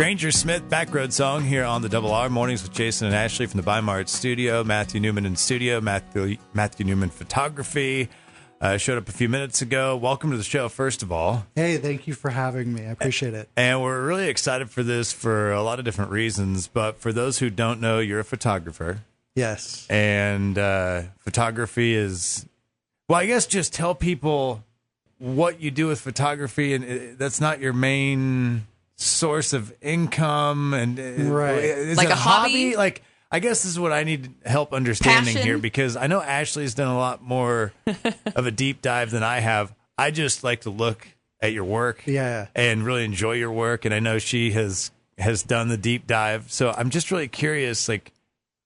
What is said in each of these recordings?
Granger Smith, Backroad Song here on the Double R Mornings with Jason and Ashley from the Bimart studio. Matthew Newman in studio. Matthew Newman Photography showed up a few minutes ago. Welcome to the show, first of all. Hey, thank you for having me. I appreciate it. And we're really excited for this for a lot of different reasons. But for those who don't know, you're a photographer. Yes. And photography is, well, I guess just tell people what you do with photography. And that's not your main source of income, and right, is like it a hobby? Like, I guess this is what I need help understanding Passion? here, because I know Ashley's done a lot more of a deep dive than I have. I just like to look at your work, and really enjoy your work, and I know she has done the deep dive. So I'm just really curious, like,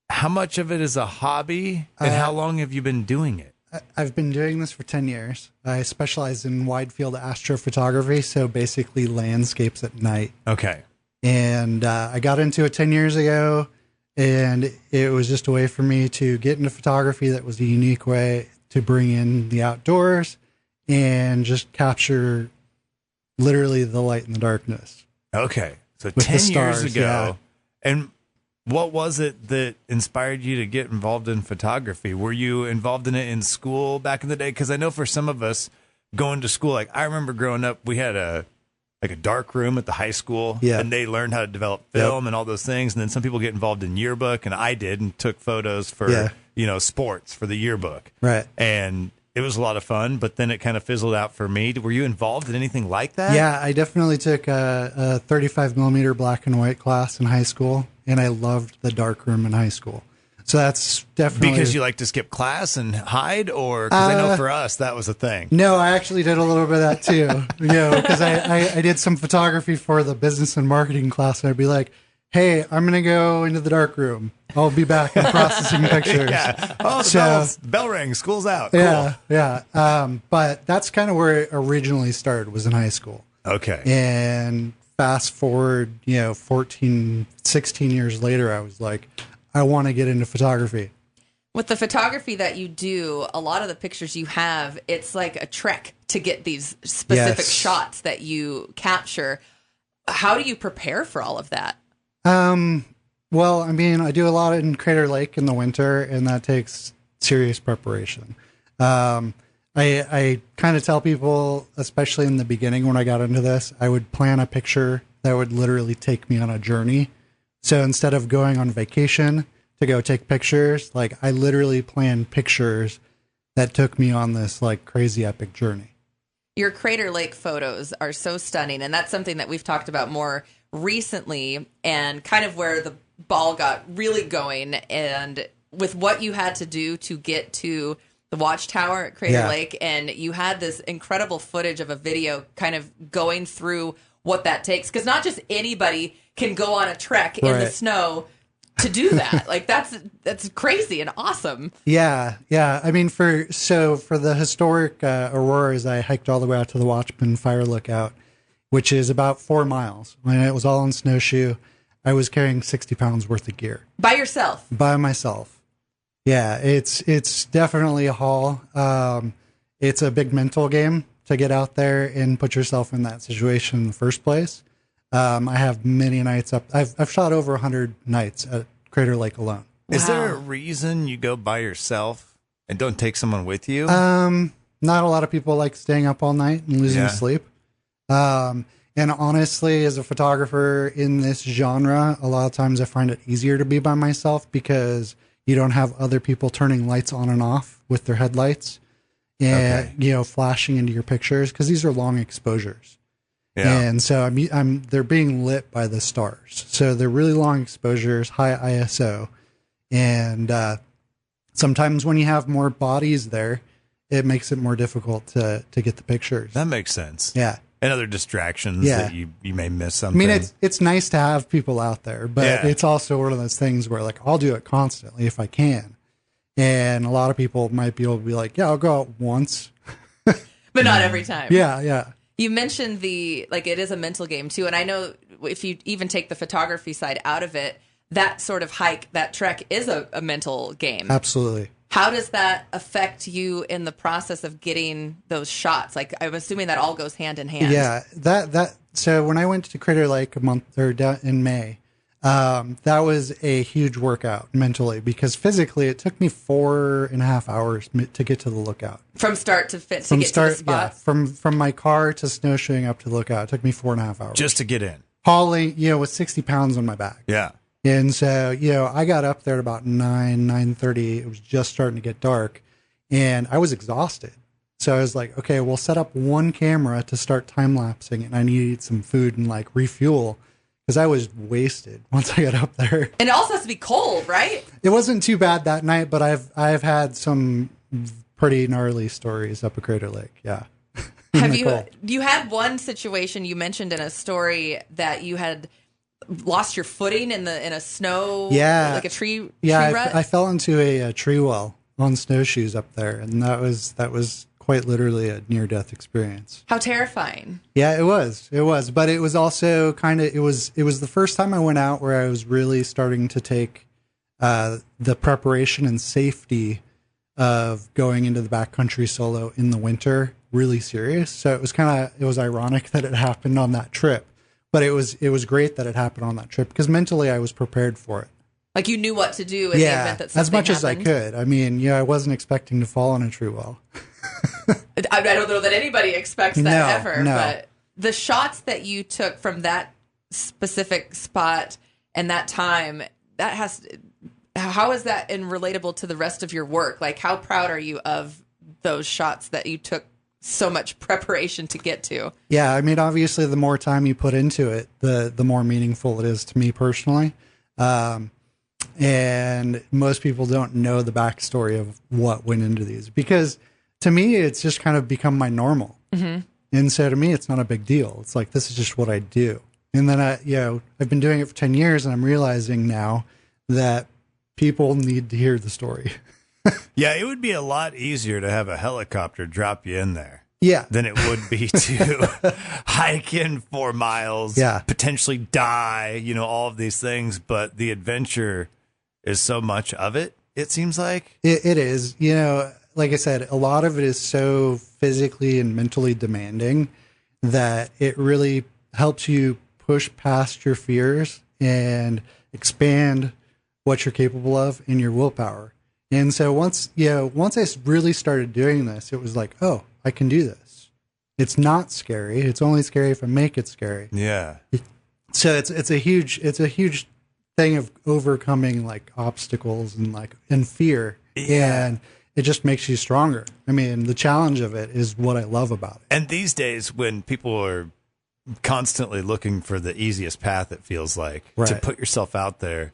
how much of it is a hobby, and how long have you been doing it? I've been doing this for 10 years. I specialize in wide field astrophotography, so basically landscapes at night. Okay. And I got into it 10 years ago, and it was just a way for me to get into photography that was a unique way to bring in the outdoors and just capture literally the light and the darkness. Okay. So With 10 the stars, years ago. And what was it that inspired you to get involved in photography? Were you involved in it in school back in the day? Because I know for some of us going to school, like I remember growing up, we had a dark room at the high school, and they learned how to develop film and all those things. And then some people get involved in yearbook, and I did, and took photos for sports for the yearbook. Right. And it was a lot of fun, but then it kind of fizzled out for me. Were you involved in anything like that? Yeah, I definitely took a 35 millimeter black and white class in high school, and I loved the dark room in high school. So that's definitely... Because you like to skip class and hide, or because I know for us that was a thing? No, I actually did a little bit of that too. Because I did some photography for the business and marketing class, and I'd be like, hey, I'm going to go into the dark room. I'll be back. I'm processing pictures. Oh, the bell rings. School's out. Cool. But that's kind of where it originally started, was in high school. Okay. And fast forward, 14, 16 years later, I was like, I want to get into photography. With the photography that you do, a lot of the pictures you have, it's like a trek to get these specific shots that you capture. How do you prepare for all of that? Well, I mean, I do a lot in Crater Lake in the winter, and that takes serious preparation. I kind of tell people, especially in the beginning when I got into this, I would plan a picture that would literally take me on a journey. So instead of going on vacation to go take pictures, like I literally planned pictures that took me on this like crazy epic journey. Your Crater Lake photos are so stunning, and that's something that we've talked about more recently, and kind of where the ball got really going, and with what you had to do to get to the watchtower at Crater Lake, and you had this incredible footage of a video kind of going through what that takes, because not just anybody can go on a trek in the snow to do that. Like that's crazy and awesome. Yeah. I mean, for the historic auroras, I hiked all the way out to the Watchman Fire Lookout, which is about 4 miles. When it was all on snowshoe, I was carrying 60 pounds worth of gear. By yourself? By myself. Yeah, it's definitely a haul. It's a big mental game to get out there and put yourself in that situation in the first place. I have many nights up. I've shot over 100 nights at Crater Lake alone. Wow. Is there a reason you go by yourself and don't take someone with you? Not a lot of people like staying up all night and losing sleep. And honestly, as a photographer in this genre, a lot of times I find it easier to be by myself because you don't have other people turning lights on and off with their headlights and, flashing into your pictures, because these are long exposures. Yeah. And so they're being lit by the stars. So they're really long exposures, high ISO. And sometimes when you have more bodies there, it makes it more difficult to get the pictures. That makes sense. Yeah. And other distractions that you may miss something. I mean, it's nice to have people out there, but it's also one of those things where, like, I'll do it constantly if I can. And a lot of people might be able to be like, yeah, I'll go out once. But not every time. Yeah. You mentioned it is a mental game too. And I know if you even take the photography side out of it, that sort of hike, that trek is a mental game. Absolutely. How does that affect you in the process of getting those shots? Like, I'm assuming that all goes hand in hand. Yeah, So when I went to Crater Lake in May, that was a huge workout mentally, because physically it took me 4.5 hours to get to the lookout. From start to fit to get to the spot? Yeah, from my car to snowshoeing up to the lookout, it took me 4.5 hours. Just to get in. Hauling, with 60 pounds on my back. Yeah. And so, I got up there at about 9:30. It was just starting to get dark, and I was exhausted. So I was like, okay, we'll set up one camera to start time-lapsing, and I needed some food and like refuel, because I was wasted once I got up there. And it also has to be cold, right? It wasn't too bad that night, but I've had some pretty gnarly stories up at Crater Lake. Yeah. Have you had one situation you mentioned in a story that you had lost your footing in a snow, like a tree rut? I fell into a tree well on snowshoes up there, and that was quite literally a near-death experience. How terrifying. Yeah, it was, but it was also it was the first time I went out where I was really starting to take the preparation and safety of going into the backcountry solo in the winter really serious. So it was ironic that it happened on that trip, but it was great that it happened on that trip, because mentally I was prepared for it. Like you knew what to do in the event that something as much happened. as I could. I mean, I wasn't expecting to fall in a tree well. I don't know that anybody expects that ever, no. But the shots that you took from that specific spot and that time, how is that relatable to the rest of your work? Like, how proud are you of those shots that you took so much preparation to get to? Yeah, I mean, obviously the more time you put into it, the more meaningful it is to me personally. And most people don't know the backstory of what went into these, because to me, it's just kind of become my normal. Mm-hmm. And so to me, it's not a big deal. It's like, this is just what I do. And then I've been doing it for 10 years, and I'm realizing now that people need to hear the story. Yeah, it would be a lot easier to have a helicopter drop you in there. Yeah. Than it would be to hike in 4 miles, potentially die, all of these things. But the adventure is so much of it, it seems like. It is. Like I said, a lot of it is so physically and mentally demanding that it really helps you push past your fears and expand what you're capable of in your willpower. And so once I really started doing this, it was like, oh, I can do this. It's not scary. It's only scary if I make it scary. Yeah. So it's a huge thing of overcoming like obstacles and fear. Yeah. And it just makes you stronger. I mean, the challenge of it is what I love about it. And these days, when people are constantly looking for the easiest path, it feels like, to put yourself out there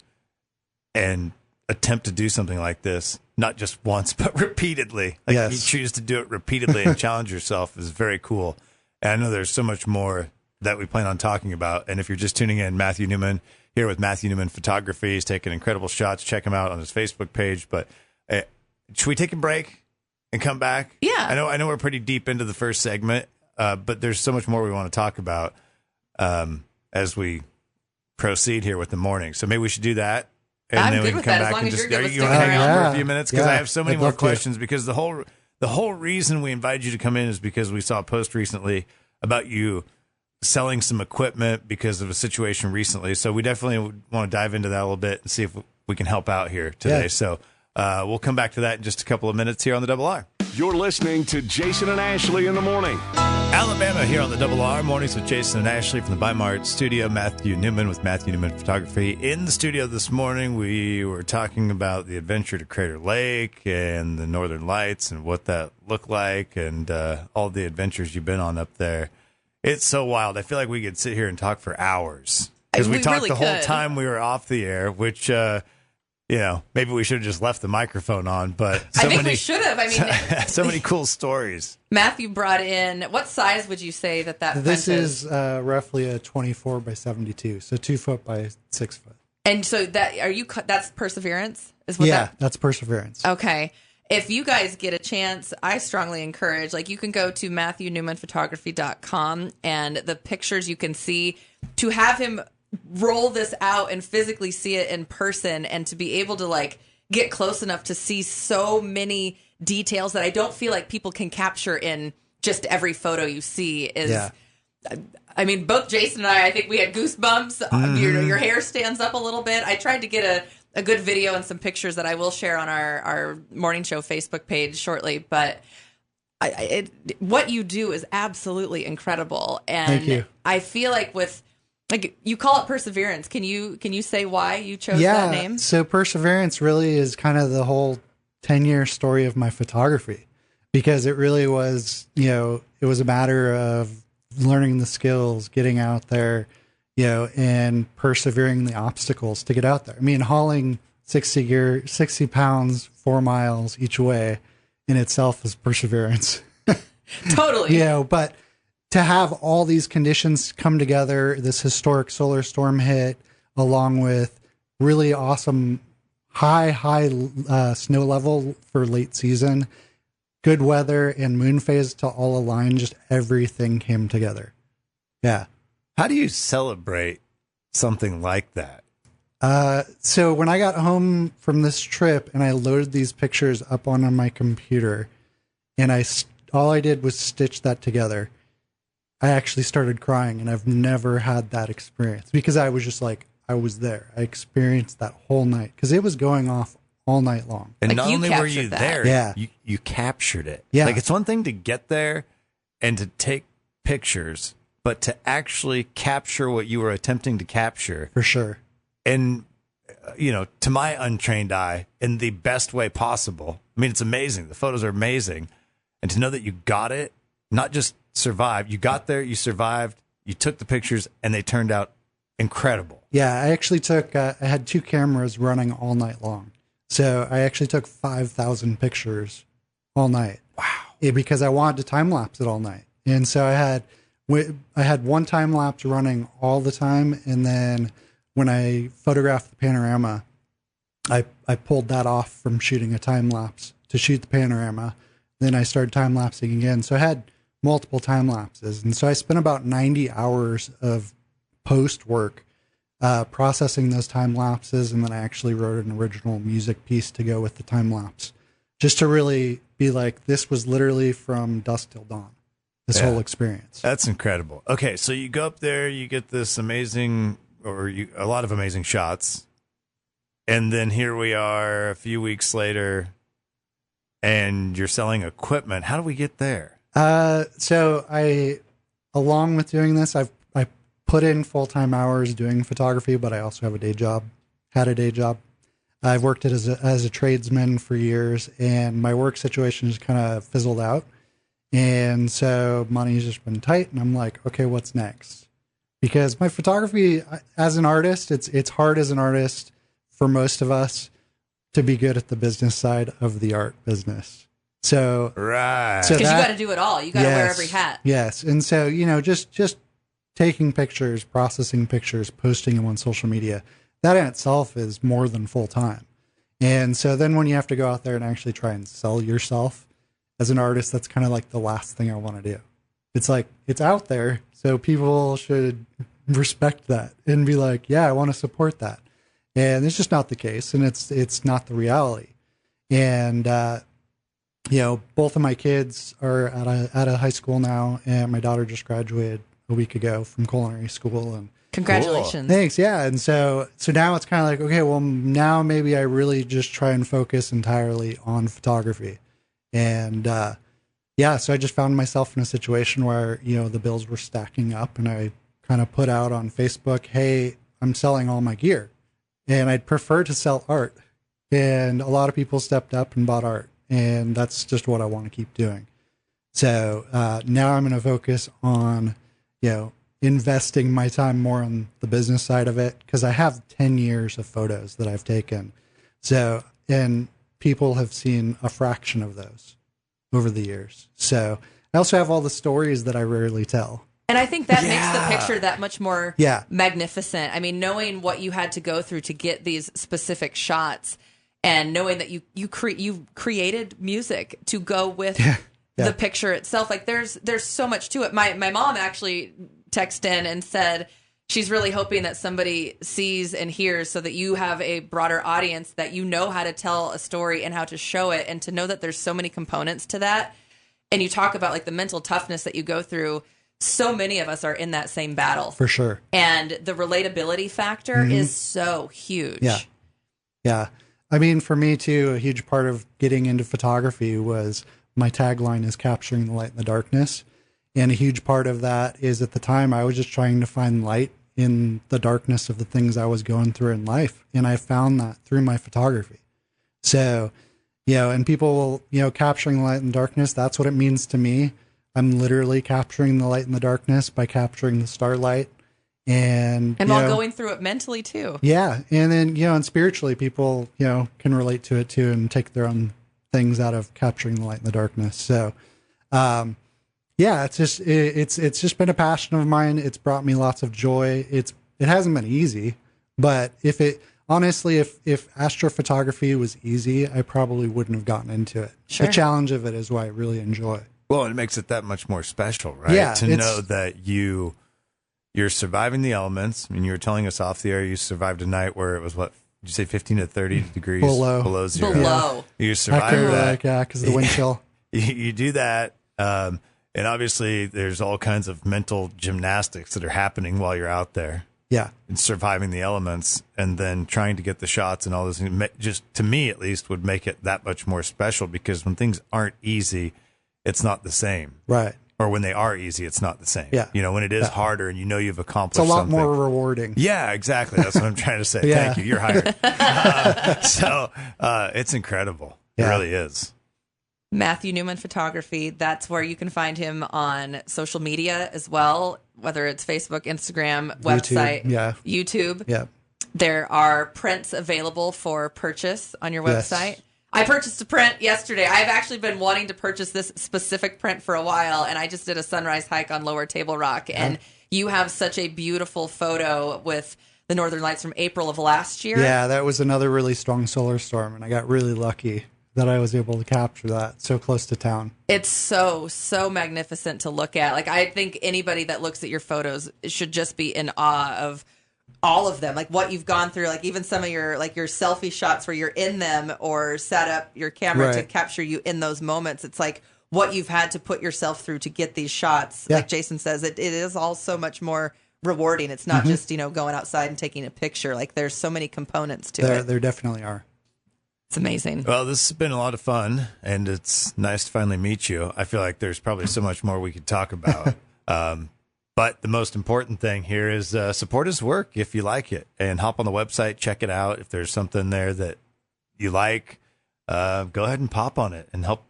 and attempt to do something like this, not just once, but repeatedly. Like, you choose to do it repeatedly and challenge yourself is very cool. And I know there's so much more that we plan on talking about. And if you're just tuning in, Matthew Newman here with Matthew Newman Photography. He's taking incredible shots. Check him out on his Facebook page. But should we take a break and come back? Yeah. I know we're pretty deep into the first segment, but there's so much more we want to talk about as we proceed here with the morning. So maybe we should do that. And I'm then we good can with come that, back as long and as just you're good with you want to sticking hang on for around. a few minutes, because I have so many more questions. To. Because the whole reason we invited you to come in is because we saw a post recently about you selling some equipment because of a situation recently. So we definitely want to dive into that a little bit and see if we can help out here today. Yeah. So we'll come back to that in just a couple of minutes here on the Double R. You're listening to Jason and Ashley in the morning. Alabama here on the Double R Mornings with Jason and Ashley from the Bimart studio. Matthew Newman with Matthew Newman Photography. In the studio this morning, we were talking about the adventure to Crater Lake and the Northern Lights and what that looked like, and all the adventures you've been on up there. It's so wild. I feel like we could sit here and talk for hours, because we talked the whole time we were off the air, which maybe we should have just left the microphone on, but I think we should have. I mean, so many cool stories. Matthew brought in, what size would you say that this fence is? This is roughly a 24 by 72, so 2 foot by 6 foot. And so that's Perseverance? That's Perseverance. Okay. If you guys get a chance, I strongly encourage, you can go to MatthewNewmanPhotography.com, and the pictures you can see, to have him roll this out and physically see it in person, and to be able to get close enough to see so many details that I don't feel like people can capture in just every photo you see I mean, both Jason and I think we had goosebumps. Your hair stands up a little bit. I tried to get a good video and some pictures that I will share on our morning show Facebook page shortly. But what you do is absolutely incredible. And Thank you. I feel like you call it perseverance. Can you say why you chose that name? So perseverance really is kind of the whole 10-year story of my photography, because it really was, it was a matter of learning the skills, getting out there, and persevering the obstacles to get out there. I mean, hauling 60 pounds, 4 miles each way in itself is perseverance. Totally. But to have all these conditions come together, this historic solar storm hit, along with really awesome high snow level for late season, good weather, and moon phase to all align, just everything came together. Yeah. How do you celebrate something like that? So when I got home from this trip and I loaded these pictures up on my computer, and all I did was stitch that together, I actually started crying, and I've never had that experience, because I was just like, I was there. I experienced that whole night, because it was going off all night long. And Like, not you only were you captured that. there, Yeah. you captured it. Yeah. Like, it's one thing to get there and to take pictures, but to actually capture what you were attempting to capture. For sure. And, to my untrained eye, in the best way possible. I mean, it's amazing. The photos are amazing. And to know that you got it, not just survived, you got there, you survived, you took the pictures, and they turned out incredible. Yeah, I actually I had 2 cameras running all night long. So I actually took 5,000 pictures all night. Wow. Because I wanted to time lapse it all night. And so I had one time lapse running all the time. And then when I photographed the panorama, I pulled that off from shooting a time lapse to shoot the panorama. Then I started time lapsing again. So I had multiple time lapses. And so I spent about 90 hours of post work processing those time lapses, and then I actually wrote an original music piece to go with the time lapse, just to really be like, this was literally from dusk till dawn, this whole experience. That's incredible. Okay, so you go up there, you get this amazing, a lot of amazing shots, and then here we are a few weeks later, and you're selling equipment. How do we get there? So along with doing this, I put in full-time hours doing photography, but I also have had a day job. I've worked as a tradesman for years, and my work situation has kind of fizzled out. And so money's just been tight, and I'm like, okay, what's next? Because my photography as an artist, it's hard as an artist for most of us to be good at the business side of the art business. So, Right. Because you got to do it all. You got to wear every hat. Yes. And so, just taking pictures, processing pictures, posting them on social media, that in itself is more than full time. And so then when you have to go out there and actually try and sell yourself as an artist, that's kind of like the last thing I want to do. It's like, it's out there, so people should respect that and be like, yeah, I want to support that. And it's just not the case, and it's not the reality. And both of my kids are at a high school now, and my daughter just graduated a week ago from culinary school. And Congratulations. thanks. Yeah. And so now it's kind of like, okay, well, now maybe I really just try and focus entirely on photography. And so I just found myself in a situation where, the bills were stacking up, and I kind of put out on Facebook, hey, I'm selling all my gear, and I'd prefer to sell art. And a lot of people stepped up and bought art, and that's just what I want to keep doing. So now I'm going to focus on, investing my time more on the business side of it, because I have 10 years of photos that I've taken. So, and people have seen a fraction of those over the years. So I also have all the stories that I rarely tell. And I think that makes the picture that much more Yeah. magnificent. I mean, knowing what you had to go through to get these specific shots, and knowing that you created music to go with the picture itself. Like there's so much to it. My mom actually texted in and said she's really hoping that somebody sees and hears, so that you have a broader audience, that you know how to tell a story and how to show it, and to know that there's so many components to that. And you talk about like the mental toughness that you go through so many of us are in that same battle. For sure. And the relatability factor is so huge. Yeah. Yeah. I mean, for me too, a huge part of getting into photography was my tagline is capturing the light in the darkness. And a huge part of that is at the time I was just trying to find light in the darkness of the things I was going through in life. And I found that through my photography. So, and people will, capturing the light in the darkness, that's what it means to me. I'm literally capturing the light in the darkness by capturing the starlight. And while going through it mentally too. Yeah. And then, and spiritually people, can relate to it too and take their own things out of capturing the light in the darkness. So, it's just been a passion of mine. It's brought me lots of joy. It hasn't been easy, but if astrophotography was easy, I probably wouldn't have gotten into it. Sure. The challenge of it is what I really enjoy. Well, it makes it that much more special, right? Yeah, to know that you're surviving the elements. I mean, you were telling us off the air you survived a night where it was, what, did you say 15 to 30 degrees below zero? Below. Yeah. You survived that. Because of the wind chill. You do that. And obviously, there's all kinds of mental gymnastics that are happening while you're out there. Yeah. And surviving the elements and then trying to get the shots and all those things, just to me at least, would make it that much more special, because when things aren't easy, it's not the same. Right. Or when they are easy, it's not the same. Yeah. When it is harder and you've accomplished something. It's a lot something more rewarding. Yeah, exactly. That's what I'm trying to say. Yeah. Thank you. You're hired. It's incredible. It really is. Matthew Newman Photography. That's where you can find him on social media as well, whether it's Facebook, Instagram, website, YouTube. Yeah. There are prints available for purchase on your website. Yes. I purchased a print yesterday. I've actually been wanting to purchase this specific print for a while, and I just did a sunrise hike on Lower Table Rock, and you have such a beautiful photo with the Northern Lights from April of last year. Yeah, that was another really strong solar storm, and I got really lucky that I was able to capture that so close to town. It's so magnificent to look at. Like, I think anybody that looks at your photos should just be in awe of all of them, like what you've gone through, like even some of your selfie shots where you're in them or set up your camera to capture you in those moments. It's like what you've had to put yourself through to get these shots. Like Jason says, it is all so much more rewarding. It's not just, going outside and taking a picture. Like, there's so many components to it. There definitely are. It's amazing. Well, this has been a lot of fun, and it's nice to finally meet you. I feel like there's probably so much more we could talk about. But the most important thing here is support his work if you like it, and hop on the website, check it out. If there's something there that you like, go ahead and pop on it and help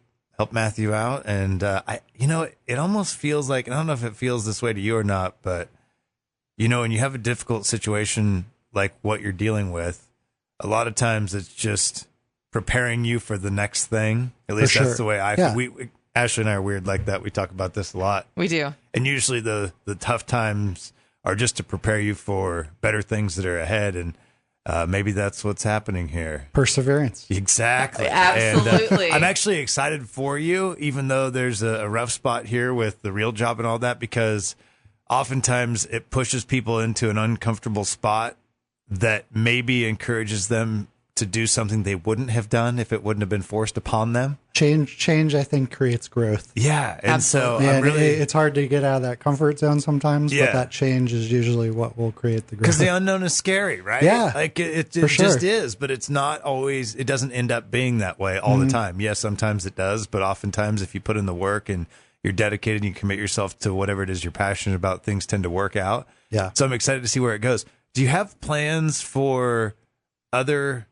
Matthew out. And it almost feels like, I don't know if it feels this way to you or not, but when you have a difficult situation like what you're dealing with, a lot of times it's just preparing you for the next thing. At least that's the way I feel. Ashley and I are weird like that. We talk about this a lot. We do. And usually the tough times are just to prepare you for better things that are ahead. And maybe that's what's happening here. Perseverance. Exactly. Absolutely. And I'm actually excited for you, even though there's a rough spot here with the real job and all that, because oftentimes it pushes people into an uncomfortable spot that maybe encourages them to do something they wouldn't have done if it wouldn't have been forced upon them. Change, I think, creates growth. Yeah. And absolutely. so it's hard to get out of that comfort zone sometimes, but that change is usually what will create the growth. Because the unknown is scary, right? Yeah. Like it just is, but it's not always, it doesn't end up being that way all the time. Yes, sometimes it does, but oftentimes if you put in the work and you're dedicated and you commit yourself to whatever it is you're passionate about, things tend to work out. Yeah. So I'm excited to see where it goes. Do you have plans for other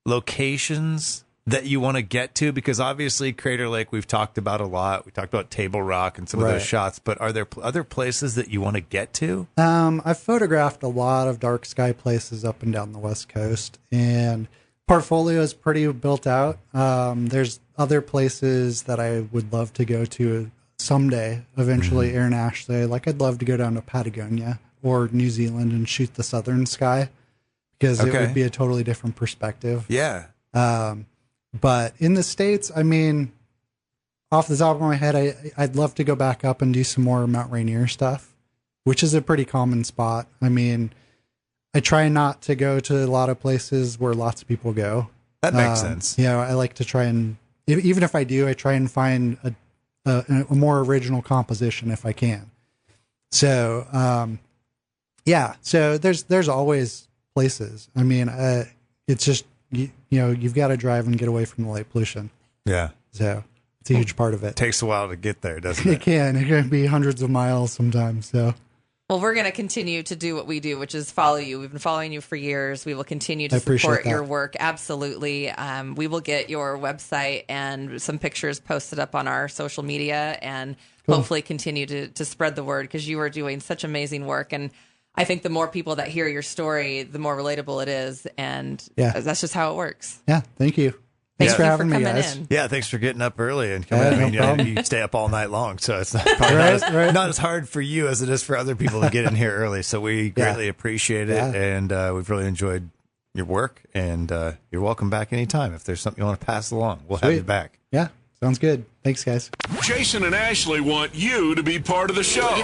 locations that you want to get to? Because obviously Crater Lake we've talked about a lot. We talked about Table Rock and some of those shots, but are there other places that you want to get to? I've photographed a lot of dark sky places up and down the West Coast, and portfolio is pretty built out. There's other places that I would love to go to someday, eventually internationally. Like, I'd love to go down to Patagonia or New Zealand and shoot the southern sky, because it would be a totally different perspective. Yeah. But in the States, I mean, off the top of my head, I'd love to go back up and do some more Mount Rainier stuff, which is a pretty common spot. I mean, I try not to go to a lot of places where lots of people go. That makes sense. I like to try and, even if I do, I try and find a more original composition if I can. So, yeah, so there's always places. I mean, it's just, you've got to drive and get away from the light pollution. Yeah. So it's a huge part of it. Takes a while to get there, doesn't it? It can be hundreds of miles sometimes. So. Well, we're going to continue to do what we do, which is follow you. We've been following you for years. We will continue to support your work. Absolutely. We will get your website and some pictures posted up on our social media and hopefully continue to spread the word, because you are doing such amazing work. And I think the more people that hear your story, the more relatable it is. And that's just how it works. Yeah. Thank you. Thanks for having me, guys. Yeah, thanks for getting up early and coming in. I mean, you stay up all night long, so it's not, not as hard for you as it is for other people to get in here early. So we greatly appreciate it, and we've really enjoyed your work. And you're welcome back anytime. If there's something you want to pass along, we'll have you back. Yeah, sounds good. Thanks, guys. Jason and Ashley want you to be part of the show.